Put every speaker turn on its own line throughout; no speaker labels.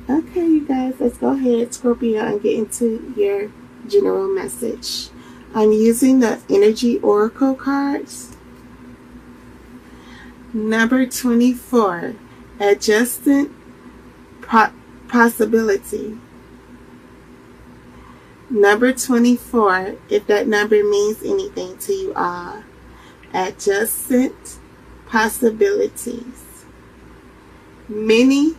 Okay, you guys, let's go ahead, Scorpio, and get into your general message. I'm using the Energy Oracle cards. Number 24, Adjusted Possibility. Number 24, if that number means anything to you all. Adjacent possibilities. Many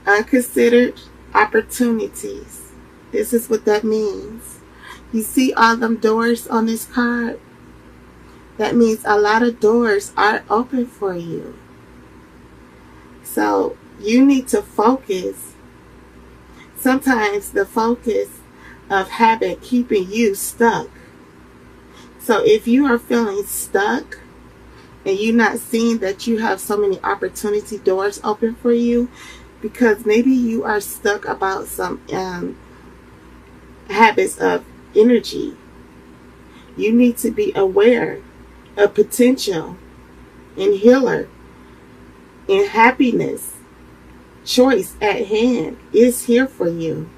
unconsidered opportunities. This is what that means. You see all them doors on this card? That means a lot of doors are open for you. So you need to focus. Sometimes the focus of habit keeping you stuck. So if you are feeling stuck and you're not seeing that you have so many opportunity doors open for you, because maybe you are stuck about some habits of energy, you need to be aware of potential and healer and happiness. Choice at hand is here for you.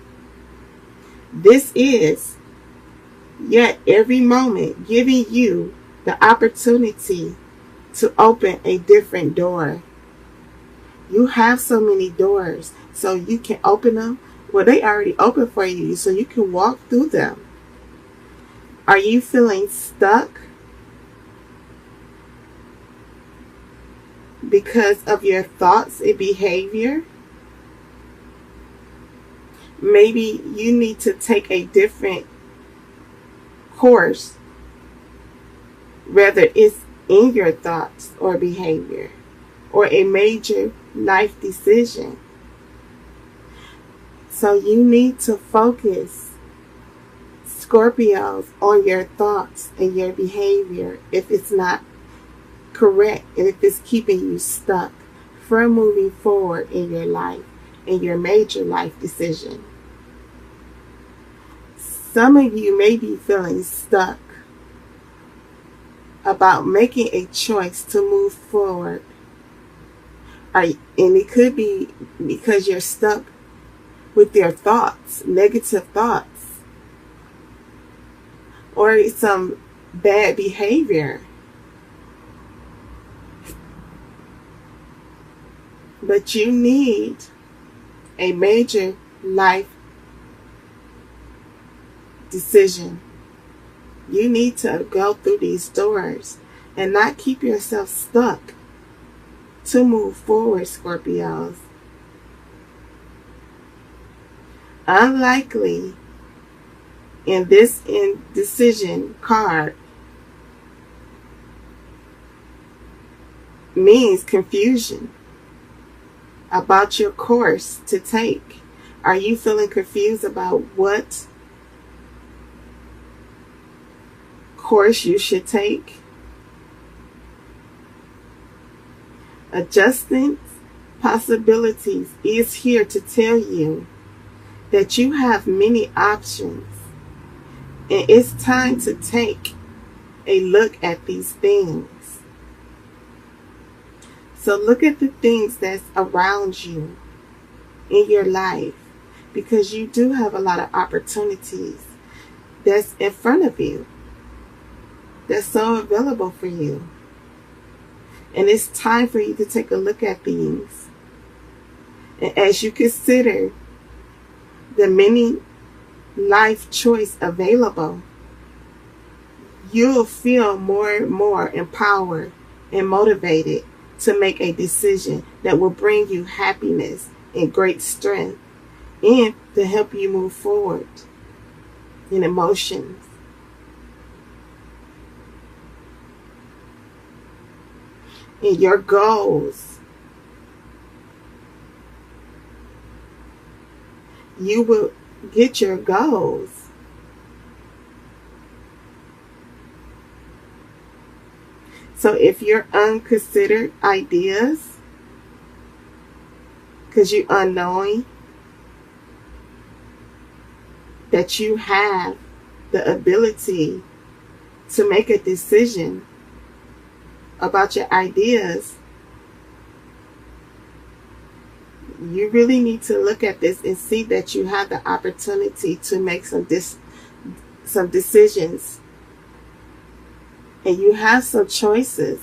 This is yet every moment giving you the opportunity to open a different door. You have so many doors, so you can open them. Well, they already open for you, so you can walk through them. Are you feeling stuck because of your thoughts and behavior? Maybe you need to take a different course, whether it's in your thoughts or behavior or a major life decision. So you need to focus, Scorpios, on your thoughts and your behavior if it's not correct and if it's keeping you stuck from moving forward in your life and your major life decision. Some of you may be feeling stuck about making a choice to move forward. And it could be because you're stuck with your thoughts, negative thoughts, or some bad behavior. But you need a major life decision. You need to go through these doors and not keep yourself stuck to move forward, Scorpios. Unlikely in this indecision card means confusion about your course to take. Are you feeling confused about what course you should take? Adjusting possibilities is here to tell you that you have many options, and it's time to take a look at these things. So look at the things that's around you in your life, because you do have a lot of opportunities that's in front of you, that's so available for you. And it's time for you to take a look at these. And as you consider the many life choice available, you'll feel more and more empowered and motivated to make a decision that will bring you happiness and great strength and to help you move forward in emotions. And your goals. You will get your goals. So if you're unconsidered ideas, because you're unknowing that you have the ability to make a decision about your ideas, You really need to look at this and see that you have the opportunity to make some decisions, and you have some choices.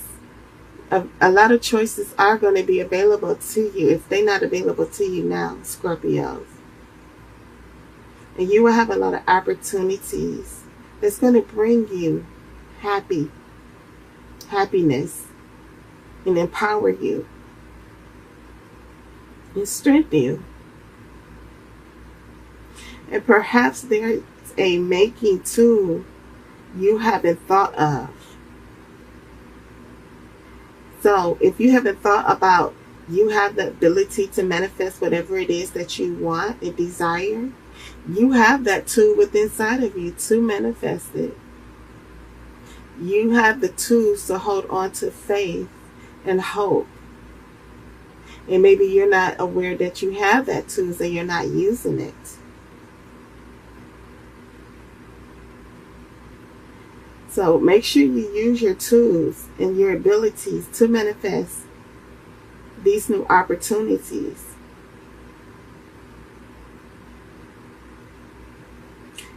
A lot of choices are going to be available to you if they're not available to you now, Scorpios. And you will have a lot of opportunities that's going to bring you happiness, and empower you and strengthen you. And perhaps there's a making tool you haven't thought of. So if you haven't thought about, you have the ability to manifest whatever it is that you want and desire. You have that tool within inside of you to manifest it. You have the tools to hold on to faith and hope. And maybe you're not aware that you have that tools and you're not using it. So make sure you use your tools and your abilities to manifest these new opportunities.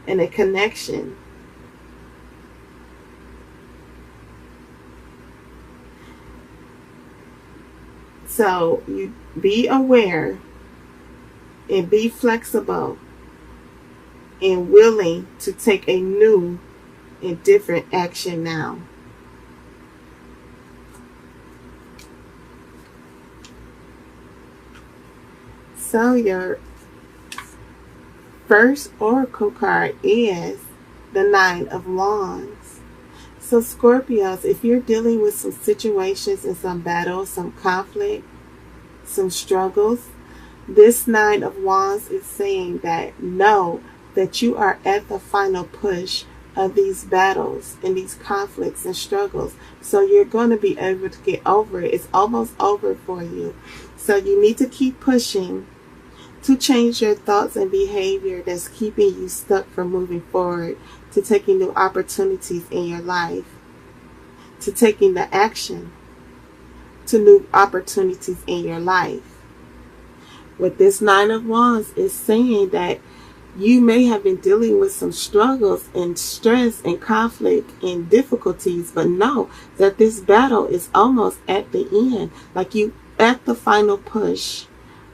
And a connection. So you be aware and be flexible and willing to take a new and different action now. So your first oracle card is the Nine of Wands. So Scorpios, if you're dealing with some situations and some battles, some conflict, some struggles, this Nine of Wands is saying that know that you are at the final push of these battles and these conflicts and struggles. So you're going to be able to get over it. It's almost over for you. So you need to keep pushing to change your thoughts and behavior that's keeping you stuck from moving forward, to taking new opportunities in your life, to taking the action to new opportunities in your life. What this Nine of Wands is saying that you may have been dealing with some struggles and stress and conflict and difficulties, but know that this battle is almost at the end. Like you at the final push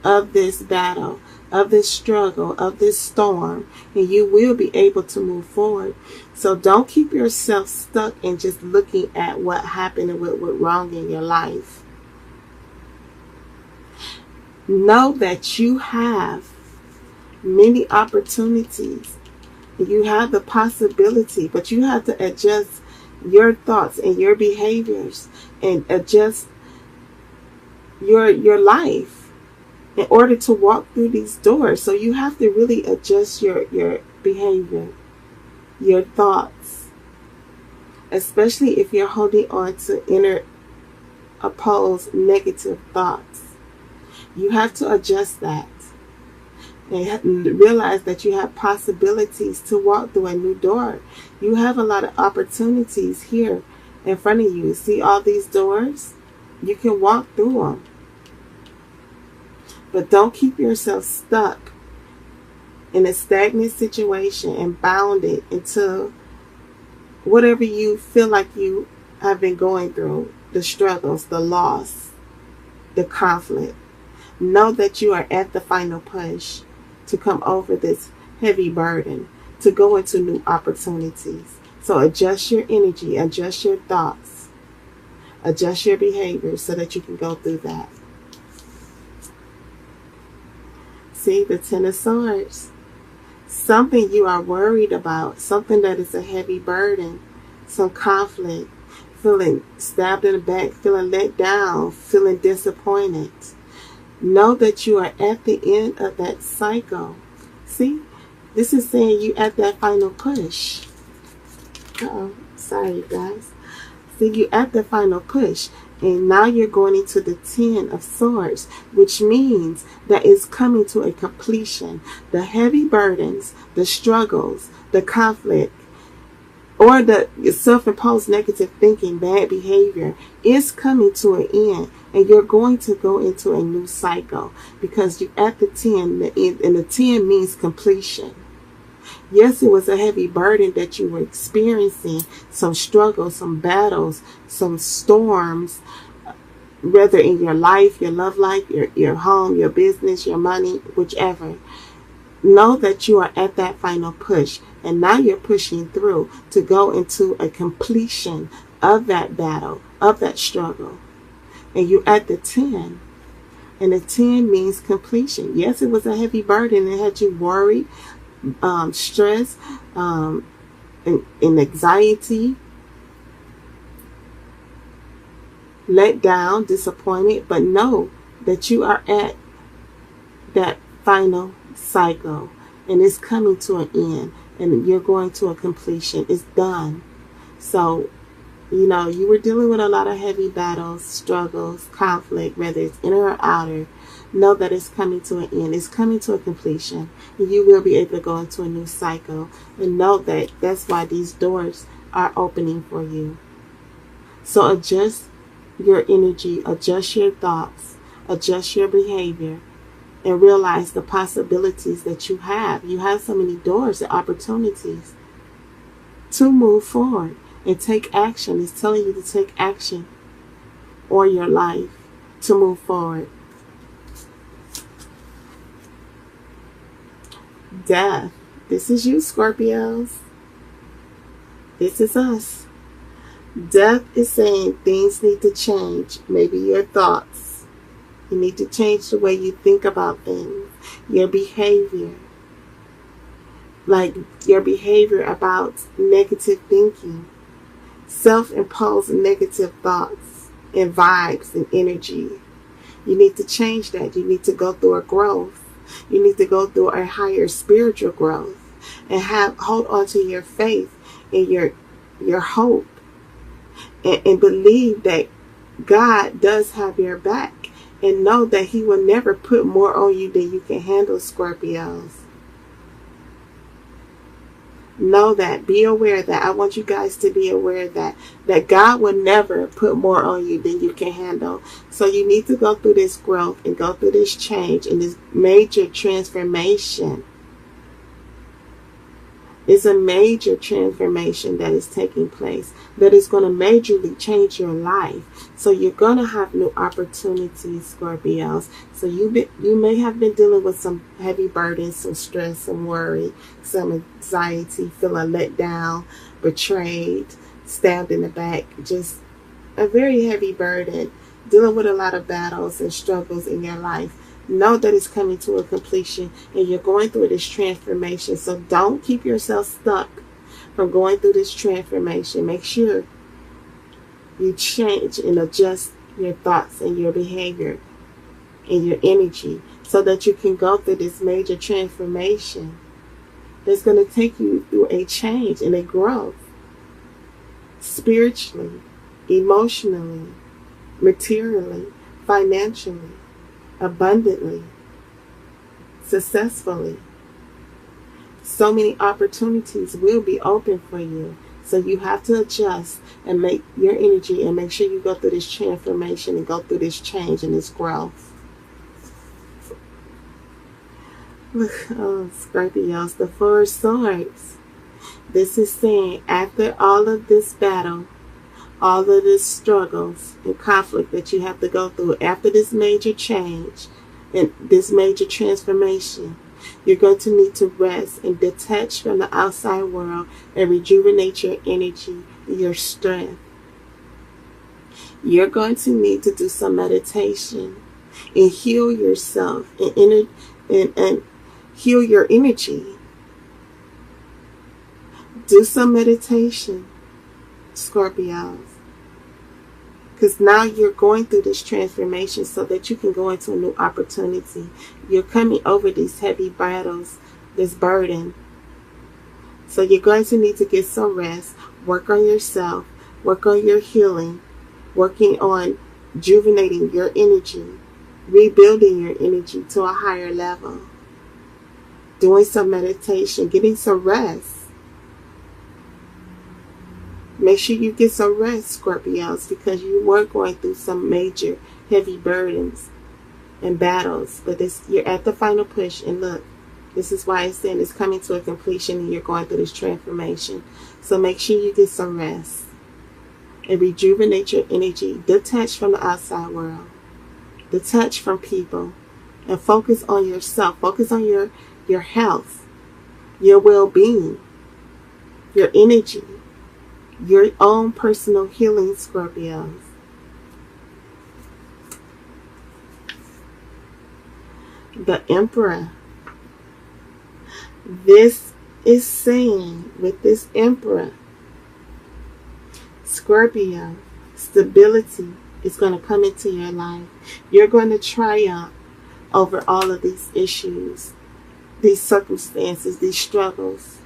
of this battle, of this struggle, of this storm, and you will be able to move forward. So don't keep yourself stuck in just looking at what happened and what went wrong in your life. Know that you have many opportunities. You have the possibility, but you have to adjust your thoughts and your behaviors and adjust your life in order to walk through these doors. So you have to really adjust your behavior, your thoughts, especially if you're holding on to inner opposed negative thoughts. You have to adjust that and realize that you have possibilities to walk through a new door. You have a lot of opportunities here in front of you. See all these doors? You can walk through them. But don't keep yourself stuck in a stagnant situation and bounded into whatever you feel like you have been going through, the struggles, the loss, the conflict. Know that you are at the final push to come over this heavy burden, to go into new opportunities. So adjust your energy, adjust your thoughts, adjust your behavior so that you can go through that. See, the Ten of Swords. Something you are worried about, something that is a heavy burden, some conflict, feeling stabbed in the back, feeling let down, feeling disappointed. Know that you are at the end of that cycle. See, this is saying you at that final push. Sorry, you guys. See, you at the final push. And now you're going into the Ten of Swords, which means that it's coming to a completion. The heavy burdens, the struggles, the conflict or the self-imposed negative thinking, bad behavior is coming to an end, and you're going to go into a new cycle, because you're at the 10, and the 10 means completion. Yes, it was a heavy burden that you were experiencing, some struggles, some battles, some storms, whether in your life, your love life, your home, your business, your money, whichever. Know that you are at that final push, and now you're pushing through to go into a completion of that battle, of that struggle. And you're at the 10, and the 10 means completion. Yes, it was a heavy burden. It had you worried, stress, and anxiety, let down, disappointed. But know that you are at that final cycle, and it's coming to an end, and you're going to a completion. It's done. So, you were dealing with a lot of heavy battles, struggles, conflict, whether it's inner or outer. Know that it's coming to an end. It's coming to a completion, and you will be able to go into a new cycle. And know that that's why these doors are opening for you. So adjust your energy, adjust your thoughts, adjust your behavior, and realize the possibilities that you have. You have so many doors and opportunities to move forward and take action. It's telling you to take action on your life to move forward. Death. This is you, Scorpios. This is us. Death is saying things need to change. Maybe your thoughts. You need to change the way you think about things. Your behavior. Like your behavior about negative thinking. Self-imposed negative thoughts and vibes and energy. You need to change that. You need to go through a growth. You need to go through a higher spiritual growth. And hold on to your faith and your hope. And believe that God does have your back. And know that He will never put more on you than you can handle, Scorpios. Know that. Be aware of that. I want you guys to be aware of that God will never put more on you than you can handle. So you need to go through this growth and go through this change and this major transformation. It's a major transformation that is taking place that is going to majorly change your life. So you're going to have new opportunities, Scorpios. So you may have been dealing with some heavy burdens, some stress, some worry, some anxiety, feeling let down, betrayed, stabbed in the back. Just a very heavy burden, dealing with a lot of battles and struggles in your life. Know that it's coming to a completion, and you're going through this transformation. So don't keep yourself stuck from going through this transformation. Make sure you change and adjust your thoughts and your behavior and your energy so that you can go through this major transformation that's going to take you through a change and a growth spiritually, emotionally, materially, financially, abundantly, successfully. So many opportunities will be open for you. So you have to adjust and make your energy and make sure you go through this transformation and go through this change and this growth. Oh, Scorpios, the Four of Swords. This is saying after all of this battle, all of this struggles and conflict that you have to go through, after this major change and this major transformation, you're going to need to rest and detach from the outside world and rejuvenate your energy and your strength. You're going to need to do some meditation and heal yourself and heal your energy. Do some meditation, Scorpios. Because now you're going through this transformation so that you can go into a new opportunity. You're coming over these heavy battles, this burden. So you're going to need to get some rest, work on yourself, work on your healing, working on rejuvenating your energy, rebuilding your energy to a higher level, doing some meditation, getting some rest. Make sure you get some rest, Scorpios, because you were going through some major heavy burdens and battles. But you're at the final push. And look, this is why it's saying it's coming to a completion and you're going through this transformation. So make sure you get some rest and rejuvenate your energy. Detach from the outside world. Detach from people. And focus on yourself. Focus on your health, your well-being, your energy, your own personal healing, Scorpios. The Emperor. This is saying with this Emperor, Scorpio, stability is going to come into your life. You're going to triumph over all of these issues, these circumstances, these struggles.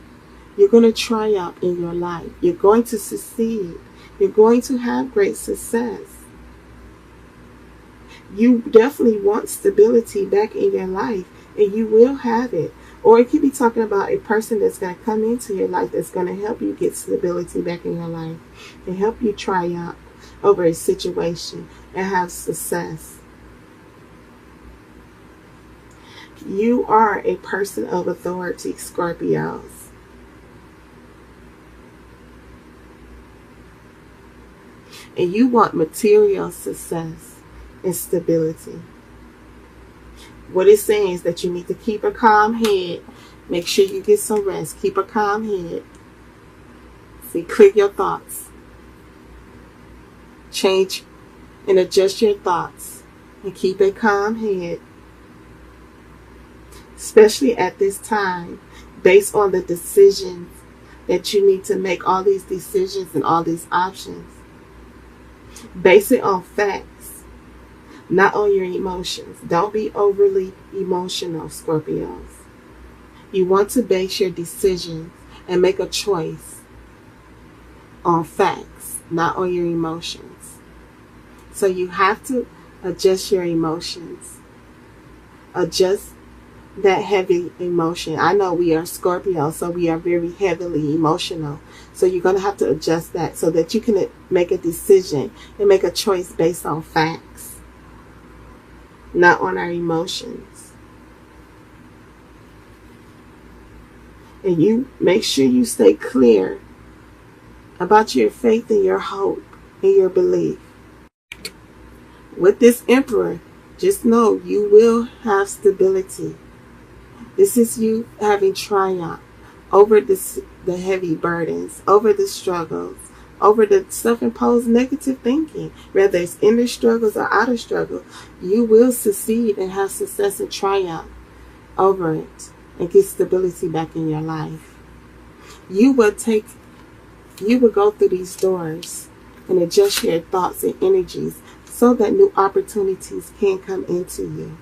You're going to triumph in your life. You're going to succeed. You're going to have great success. You definitely want stability back in your life, and you will have it. Or it could be talking about a person that's going to come into your life that's going to help you get stability back in your life and help you triumph over a situation and have success. You are a person of authority, Scorpios. And you want material success and stability. What it's saying is that you need to keep a calm head. Make sure you get some rest. Keep a calm head. See, clear your thoughts. Change and adjust your thoughts. And keep a calm head. Especially at this time, based on the decisions that you need to make, all these decisions and all these options. Base it on facts, not on your emotions. Don't be overly emotional, Scorpios. You want to base your decisions and make a choice on facts, not on your emotions. So you have to adjust your emotions. Adjust that heavy emotion. I know we are Scorpio, so we are very heavily emotional. So you're going to have to adjust that so that you can make a decision and make a choice based on facts, not on our emotions. And you make sure you stay clear about your faith and your hope and your belief. With this Emperor, just know you will have stability. This is you having triumph over the heavy burdens, over the struggles, over the self-imposed negative thinking. Whether it's inner struggles or outer struggle, you will succeed and have success and triumph over it and get stability back in your life. You will go through these doors and adjust your thoughts and energies so that new opportunities can come into you.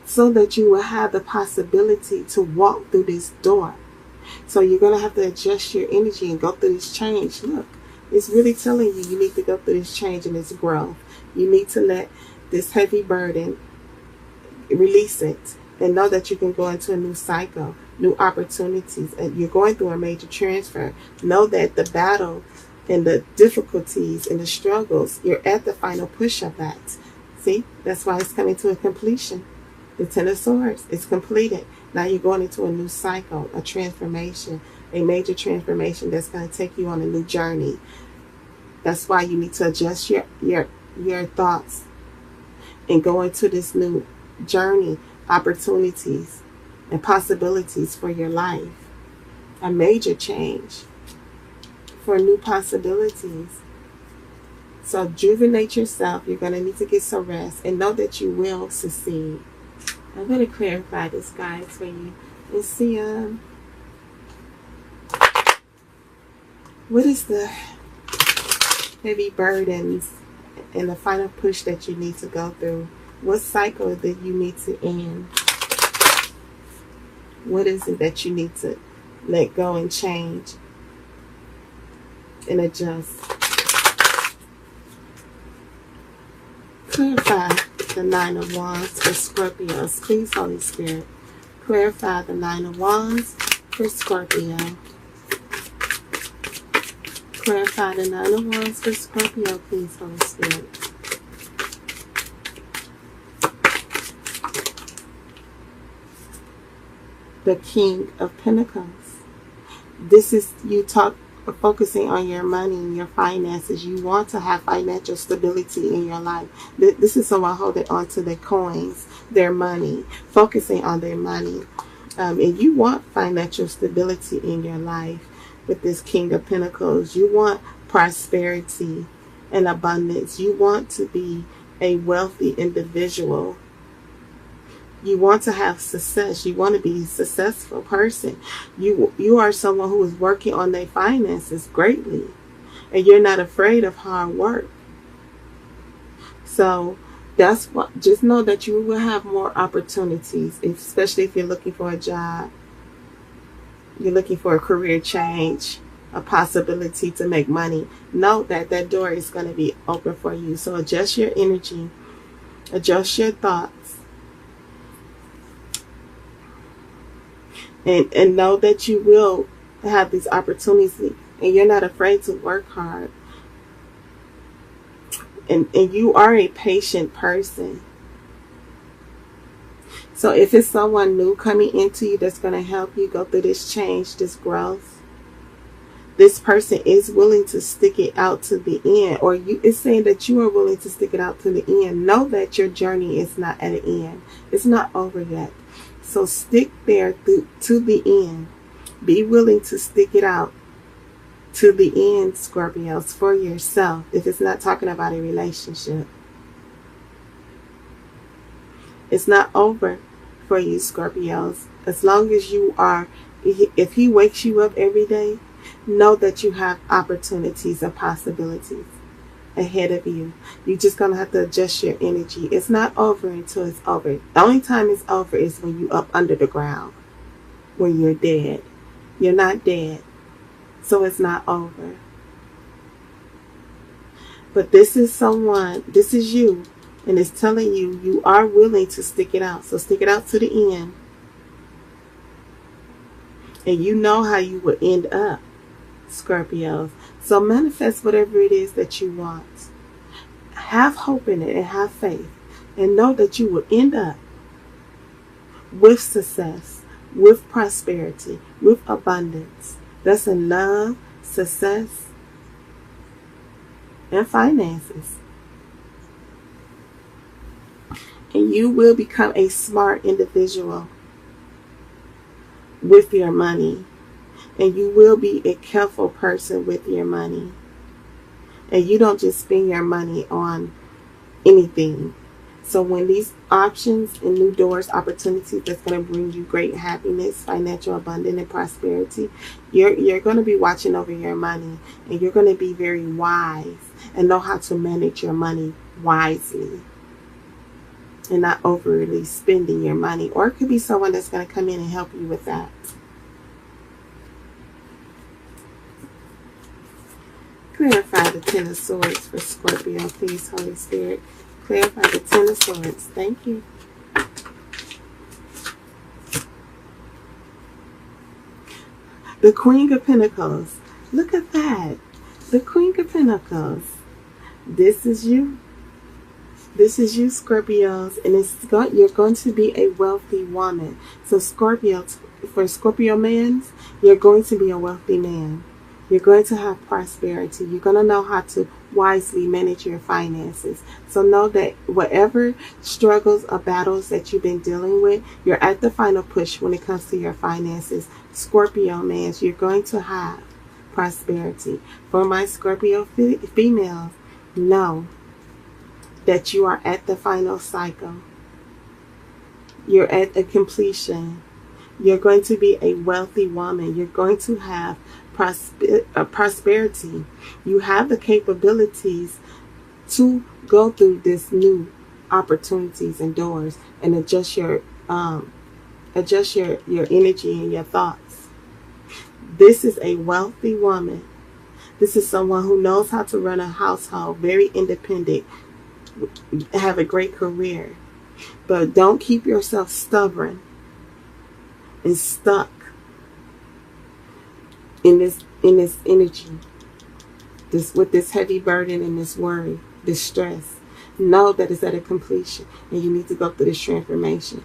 So that you will have the possibility to walk through this door. So you're going to have to adjust your energy and go through this change. Look, it's really telling you need to go through this change and this growth. You need to let this heavy burden, release it, and know that you can go into a new cycle, new opportunities. And you're going through a major transfer. Know that the battle and the difficulties and the struggles, you're at the final push of that. See, that's why it's coming to a completion. The Ten of Swords is completed. Now you're going into a new cycle, a transformation, a major transformation that's going to take you on a new journey. That's why you need to adjust your thoughts and go into this new journey, opportunities and possibilities for your life. A major change for new possibilities. So rejuvenate yourself. You're going to need to get some rest and know that you will succeed. I'm going to clarify this, guys, for you and see what is the heavy burdens and the final push that you need to go through. What cycle that you need to end? What is it that you need to let go and change and adjust? Clarify the Nine of Wands for Scorpios. Please, Holy Spirit, clarify the Nine of Wands for Scorpio. Clarify the Nine of Wands for Scorpio, please, Holy Spirit. The King of Pentacles. This is you focusing on your money and your finances. You want to have financial stability in your life. This is someone holding on to their coins, their money, focusing on their money. And you want financial stability in your life with this King of Pentacles. You want prosperity and abundance. You want to be a wealthy individual. You want to have success. You want to be a successful person. You are someone who is working on their finances greatly. And you're not afraid of hard work. So that's what, just know that you will have more opportunities, especially if you're looking for a job. You're looking for a career change, a possibility to make money. Know that that door is going to be open for you. So adjust your energy. Adjust your thoughts. And know that you will have these opportunities, and you're not afraid to work hard. And you are a patient person. So if it's someone new coming into you that's going to help you go through this change, this growth, this person is willing to stick it out to the end, or it's saying that you are willing to stick it out to the end. Know that your journey is not at an end. It's not over yet. So stick there to the end. Be willing to stick it out to the end, Scorpios, for yourself, if it's not talking about a relationship. It's not over for you, Scorpios. As long as you are, if he wakes you up every day, know that you have opportunities and possibilities ahead of you. You're just going to have to adjust your energy. It's not over until it's over. The only time it's over is when you're up under the ground, when you're dead. You're not dead, so it's not over. But this is someone, this is you, and it's telling you you are willing to stick it out. So stick it out to the end. And you know how you will end up, Scorpios. So manifest whatever it is that you want. Have hope in it and have faith. And know that you will end up with success, with prosperity, with abundance. That's in love, success, and finances. And you will become a smart individual with your money. And you will be a careful person with your money. And you don't just spend your money on anything. So when these options and new doors, opportunities that's going to bring you great happiness, financial abundance, and prosperity, you're going to be watching over your money. And you're going to be very wise and know how to manage your money wisely. And not overly spending your money. Or it could be someone that's going to come in and help you with that. Clarify the Ten of Swords for Scorpio, please, Holy Spirit. Clarify the Ten of Swords. Thank you. The Queen of Pentacles. Look at that. The Queen of Pentacles. This is you. This is you, Scorpios. And you're going to be a wealthy woman. So Scorpios, for Scorpio mans, you're going to be a wealthy man. You're going to have prosperity. You're going to know how to wisely manage your finances. So know that whatever struggles or battles that you've been dealing with, you're at the final push when it comes to your finances. Scorpio man, you're going to have prosperity. For my Scorpio females, know that you are at the final cycle. You're at a completion. You're going to be a wealthy woman. You're going to have prosperity. You have the capabilities to go through this new opportunities and doors and adjust your energy and your thoughts. This is a wealthy woman. This is someone who knows how to run a household, very independent, have a great career. But don't keep yourself stubborn and stuck in this energy. with this heavy burden and this worry, this stress. Know that it's at a completion, and you need to go through this transformation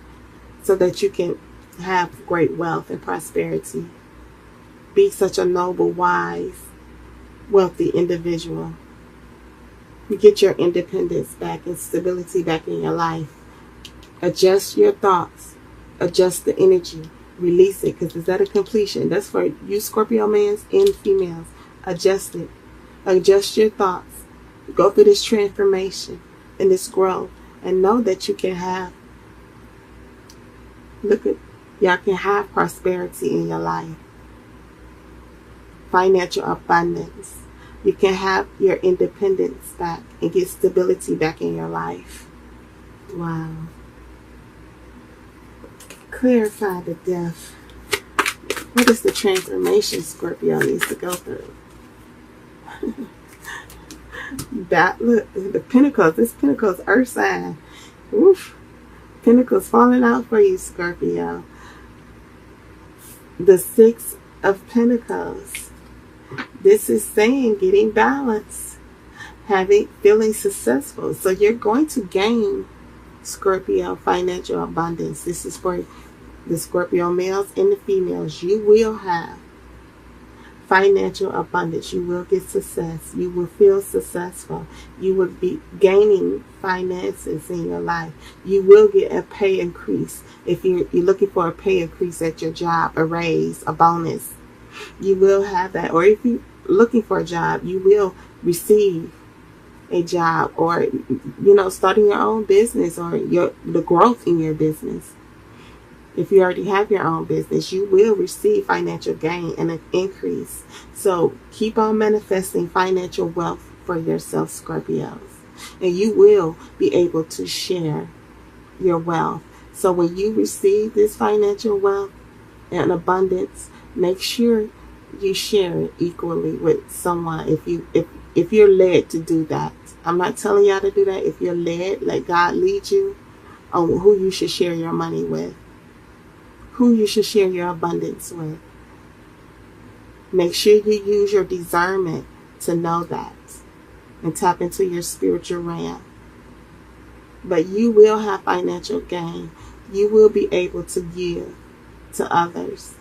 so that you can have great wealth and prosperity. Be such a noble, wise, wealthy individual. Get your independence back and stability back in your life. Adjust your thoughts. Adjust the energy. Release it, because it's at a completion. That's for you Scorpio males and females. Adjust it. Adjust your thoughts. Go through this transformation and this growth, and know that you can have, y'all can have prosperity in your life. Financial abundance. You can have your independence back and get stability back in your life. Wow. Clarify the death. What is the transformation Scorpio needs to go through? That, look, the Pentacles. This Pentacles earth sign. Oof. Pentacles falling out for you, Scorpio. The Six of Pentacles. This is saying getting balance, feeling successful. So you're going to gain, Scorpio, financial abundance. This is for the Scorpio males and the females. You will have financial abundance. You will get success. You will feel successful. You will be gaining finances in your life. You will get a pay increase. If you're looking for a pay increase at your job, a raise, a bonus, you will have that. Or if you're looking for a job, you will receive a job, or starting your own business, or the growth in your business. If you already have your own business, you will receive financial gain and an increase. So keep on manifesting financial wealth for yourself, Scorpios. And you will be able to share your wealth. So when you receive this financial wealth and abundance, make sure you share it equally with someone. If you're led to do that. I'm not telling y'all to do that. If you're led, let God lead you on who you should share your money with, who you should share your abundance with. Make sure you use your discernment to know that and tap into your spiritual realm. But you will have financial gain. You will be able to give to others.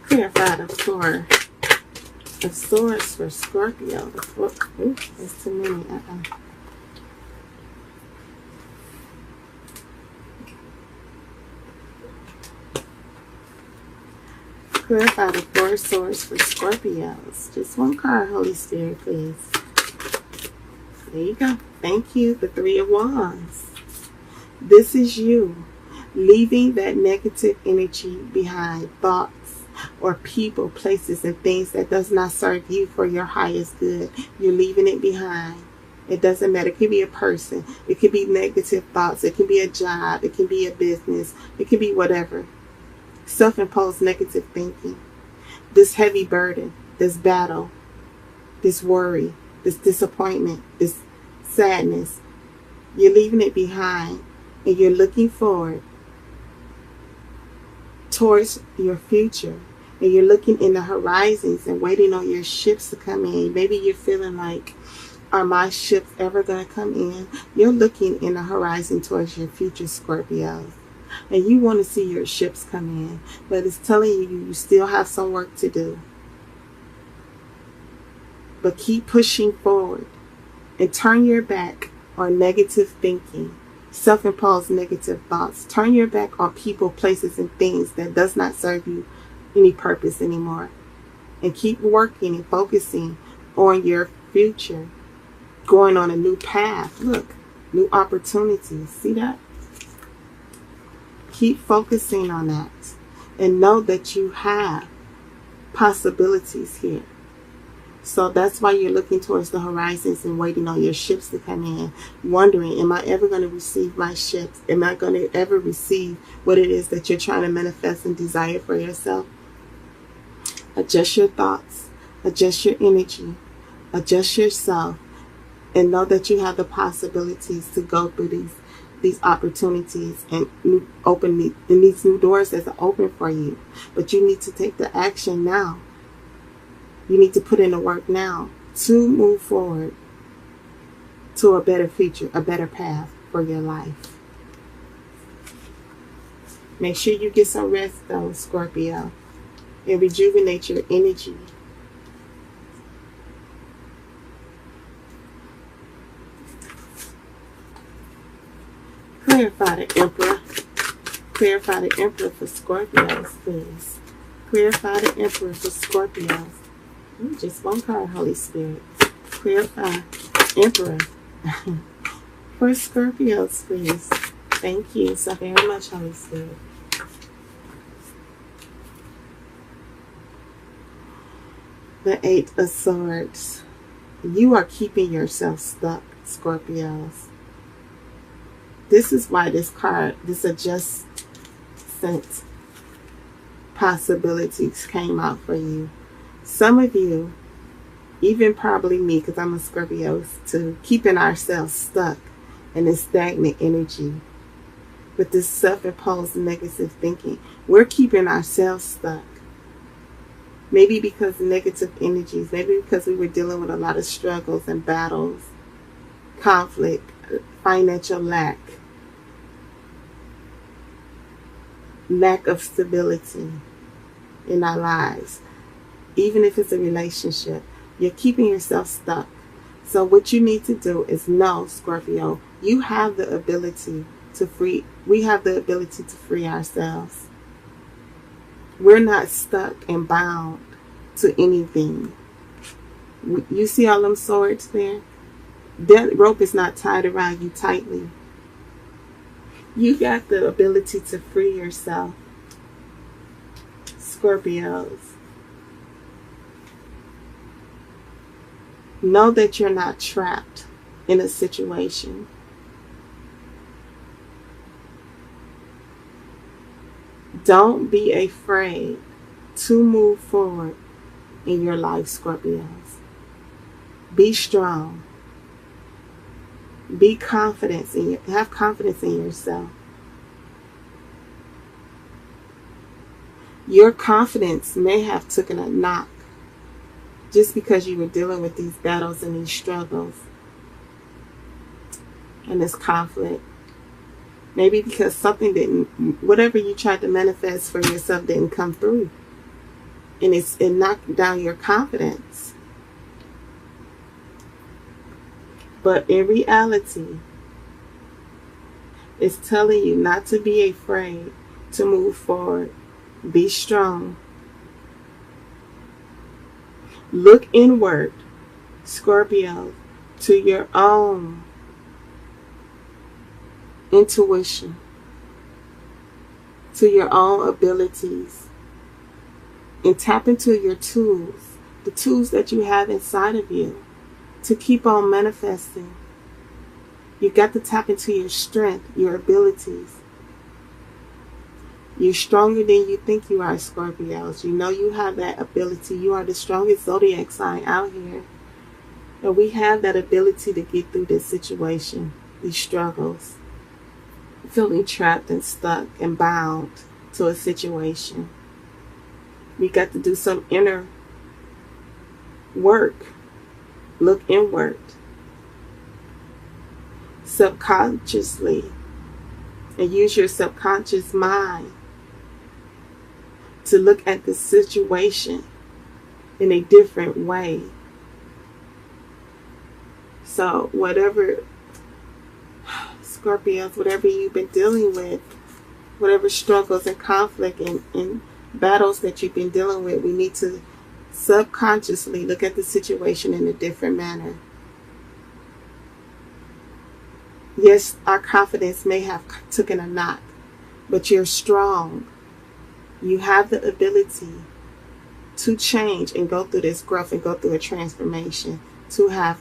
Clarify the Four of Swords for Scorpio. That's too many. Clarify the Four of Swords for Scorpios. Just one card, Holy Spirit, please. There you go. Thank you. The Three of Wands. This is you leaving that negative energy behind, thoughts or people, places, and things that does not serve you for your highest good. You're leaving it behind. It doesn't matter. It could be a person. It could be negative thoughts. It can be a job. It can be a business. It can be whatever. Self-imposed negative thinking. This heavy burden, this battle, this worry, this disappointment, this sadness. You're leaving it behind, and you're looking forward towards your future. And you're looking in the horizons and waiting on your ships to come in. Maybe you're feeling like, are my ships ever going to come in? You're looking in the horizon towards your future, Scorpios. And you want to see your ships come in. But it's telling you still have some work to do. But keep pushing forward. And turn your back on negative thinking. Self-imposed negative thoughts. Turn your back on people, places, and things that does not serve you any purpose anymore. And keep working and focusing on your future. Going on a new path. Look, new opportunities. See that? Keep focusing on that. And know that you have possibilities here. So that's why you're looking towards the horizons and waiting on your ships to come in. Wondering, am I ever going to receive my ships? Am I going to ever receive what it is that you're trying to manifest and desire for yourself? Adjust your thoughts. Adjust your energy. Adjust yourself. And know that you have the possibilities to go through these opportunities and these new doors that's open for you. But you need to take the action now. You need to put in the work now to move forward to a better future, a better path for your life. Make sure you get some rest though, Scorpio, and rejuvenate your energy. Clarify the Emperor. Clarify the Emperor for Scorpios, please. Clarify the Emperor for Scorpios. Just one card, Holy Spirit. Clarify Emperor for Scorpios, please. Thank you so very much, Holy Spirit. The Eight of Swords. You are keeping yourself stuck, Scorpios. This is why this card, this adjustment possibilities came out for you. Some of you, even probably me, because I'm a Scorpio too, keeping ourselves stuck in this stagnant energy with this self-imposed negative thinking. We're keeping ourselves stuck. Maybe because of negative energies, maybe because we were dealing with a lot of struggles and battles, conflict, financial lack of stability in our lives. Even if it's a relationship, you're keeping yourself stuck. So what you need to do is know, Scorpio, you have the ability to free. We have the ability to free ourselves. We're not stuck and bound to anything. You see all them swords there? That rope is not tied around you tightly. You got the ability to free yourself, Scorpios. Know that you're not trapped in a situation. Don't be afraid to move forward in your life, Scorpios. Be strong. Be confident have confidence in yourself. Your confidence may have taken a knock just because you were dealing with these battles and these struggles and this conflict. Maybe because whatever you tried to manifest for yourself didn't come through. And it knocked down your confidence. But in reality, it's telling you not to be afraid to move forward. Be strong. Look inward, Scorpio, to your own intuition, to your own abilities, and tap into your tools, the tools that you have inside of you to keep on manifesting. You got to tap into your strength, your abilities. You're stronger than you think you are, Scorpios. You know you have that ability. You are the strongest zodiac sign out here. And we have that ability to get through this situation, these struggles. Feeling trapped and stuck and bound to a situation. We got to do some inner work. Look inward. Subconsciously. And use your subconscious mind to look at the situation in a different way. So whatever, Scorpios, whatever you've been dealing with, whatever struggles and conflict and battles that you've been dealing with, we need to subconsciously look at the situation in a different manner. Yes, our confidence may have taken a knock, but you're strong. You have the ability to change and go through this growth and go through a transformation, to have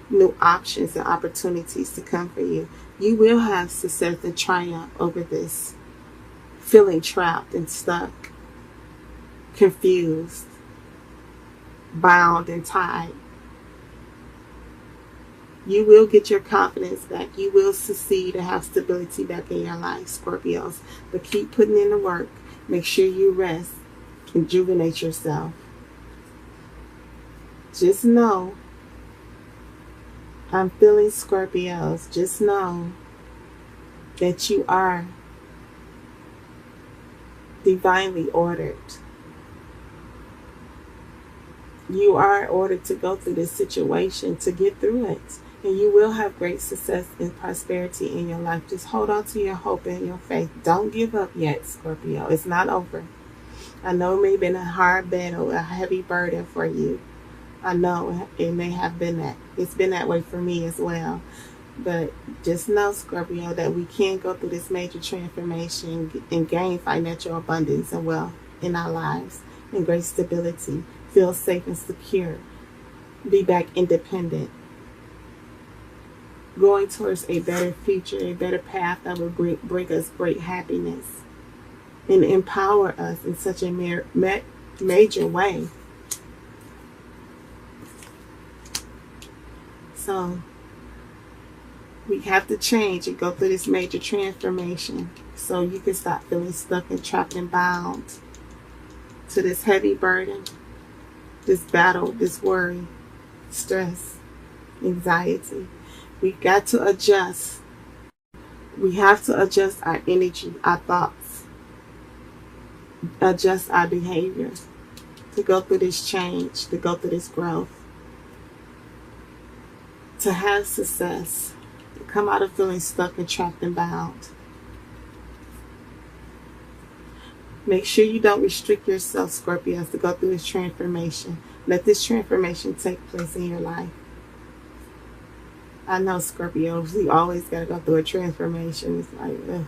new options and opportunities to come for you. You will have success and triumph over this feeling trapped and stuck, confused, bound and tied. You will get your confidence back. You will succeed and have stability back in your life, Scorpios. But keep putting in the work. Make sure you rest. Rejuvenate yourself. Just know, I'm feeling Scorpios. Just know that you are divinely ordered. You are ordered to go through this situation, to get through it. And you will have great success and prosperity in your life. Just hold on to your hope and your faith. Don't give up yet, Scorpio. It's not over. I know it may have been a hard battle, a heavy burden for you. I know it may have been that. It's been that way for me as well. But just know, Scorpio, that we can go through this major transformation and gain financial abundance and wealth in our lives and great stability. Feel safe and secure. Be back independent. Going towards a better future, a better path that will bring us great happiness and empower us in such a major way. So we have to change and go through this major transformation so you can stop feeling stuck and trapped and bound to this heavy burden, this battle, this worry, stress, anxiety. We've got to adjust. We have to adjust our energy, our thoughts, adjust our behavior to go through this change, to go through this growth, to have success, to come out of feeling stuck and trapped and bound. Make sure you don't restrict yourself, Scorpios, to go through this transformation. Let this transformation take place in your life. I know, Scorpios, we always got to go through a transformation. It's like, ugh.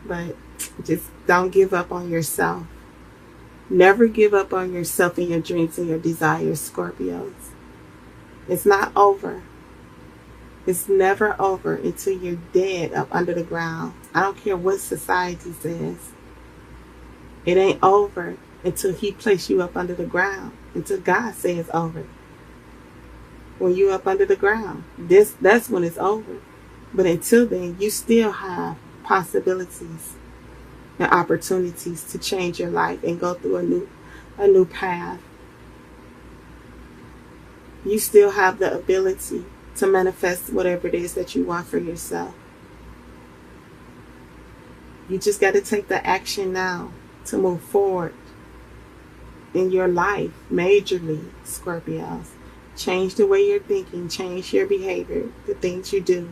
But just don't give up on yourself. Never give up on yourself and your dreams and your desires, Scorpios. It's not over. It's never over until you're dead up under the ground. I don't care what society says. It ain't over until he placed you up under the ground. Until God says over. When you up under the ground, that's when it's over. But until then, you still have possibilities and opportunities to change your life and go through a new path. You still have the ability to manifest whatever it is that you want for yourself. You just got to take the action now to move forward in your life majorly, Scorpios. Change the way you're thinking, change your behavior, the things you do.